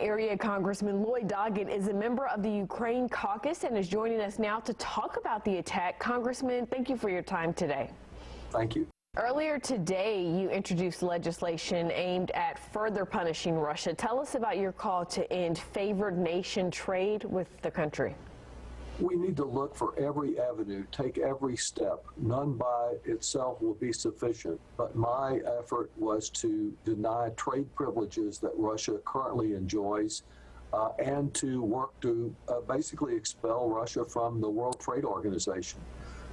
Area Congressman Lloyd Doggett is a member of the Ukraine caucus and is joining us now to talk about the attack. Congressman, thank you for your time today. Thank you. Earlier today, you introduced legislation aimed at further punishing Russia. Tell us about your call to end favored nation trade with the country. We need to look for every avenue, take every step. None by itself will be sufficient, but my effort was to deny trade privileges that Russia currently enjoys and to work to basically expel Russia from the World Trade Organization.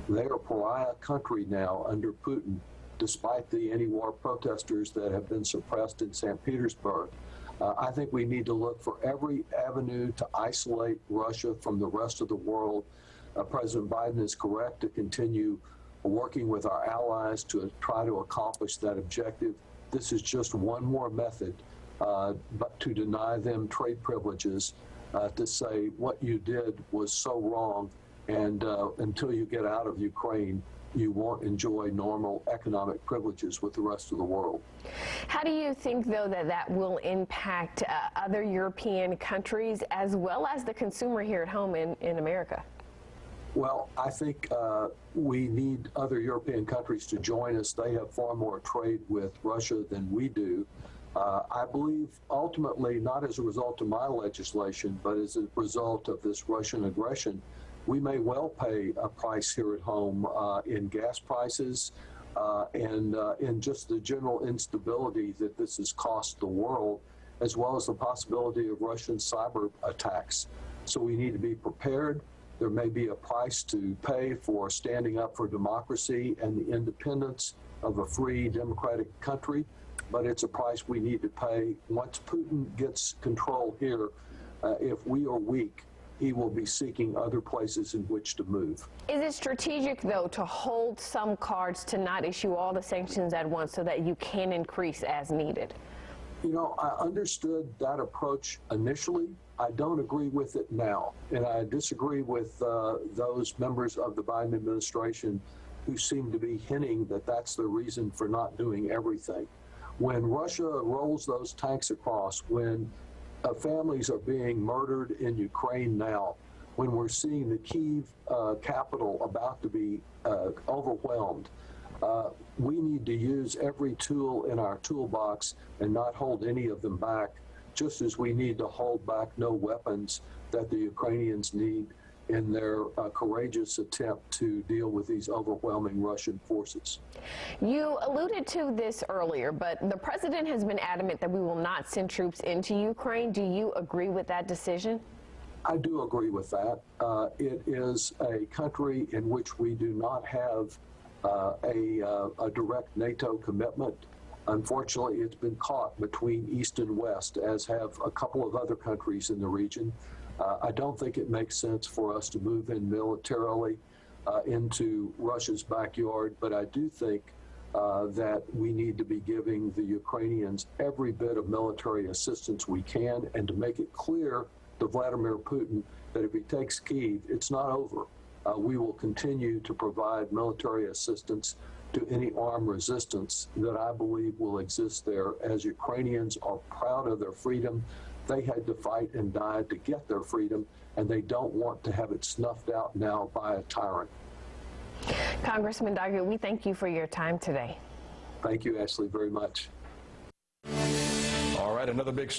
They are a pariah country now under Putin, despite the anti-war protesters that have been suppressed in St. Petersburg. I think we need to look for every avenue to isolate Russia from the rest of the world. President Biden is correct to continue working with our allies to try to accomplish that objective. This is just one more method, but to deny them trade privileges, to say what you did was so wrong, and until you get out of Ukraine, you won't enjoy normal economic privileges with the rest of the world. How do you think, though, that will impact other European countries as well as the consumer here at home in America? Well, I think we need other European countries to join us. They have far more trade with Russia than we do. I believe ultimately, not as a result of my legislation, but as a result of this Russian aggression, we may well pay a price here at home in gas prices and in just the general instability that this has cost the world, as well as the possibility of Russian cyber attacks. So we need to be prepared. There may be a price to pay for standing up for democracy and the independence of a free democratic country, but it's a price we need to pay. Once Putin gets control here, if we are weak, he will be seeking other places in which to move. Is it strategic, though, to hold some cards to not issue all the sanctions at once so that you can increase as needed? You know, I understood that approach initially. I don't agree with it now, and I disagree with those members of the Biden administration who seem to be hinting that that's the reason for not doing everything. When Russia rolls those tanks across, when families are being murdered in Ukraine now, when we're seeing the Kyiv capital about to be overwhelmed, we need to use every tool in our toolbox and not hold any of them back, just as we need to hold back no weapons that the Ukrainians need in their courageous attempt to deal with these overwhelming Russian forces. You alluded to this earlier, but the president has been adamant that we will not send troops into Ukraine. Do you agree with that decision? I do agree with that. It is a country in which we do not have a direct NATO commitment. Unfortunately, it's been caught between East and West, as have a couple of other countries in the region. I don't think it makes sense for us to move in militarily into Russia's backyard, but I do think that we need to be giving the Ukrainians every bit of military assistance we can, and to make it clear to Vladimir Putin that if he takes Kyiv, it's not over. We will continue to provide military assistance to any armed resistance that I believe will exist there, as Ukrainians are proud of their freedom. They had to fight and die to get their freedom, and they don't want to have it snuffed out now by a tyrant. Congressman Doggett, we thank you for your time today. Thank you, Ashley, very much. All right, another big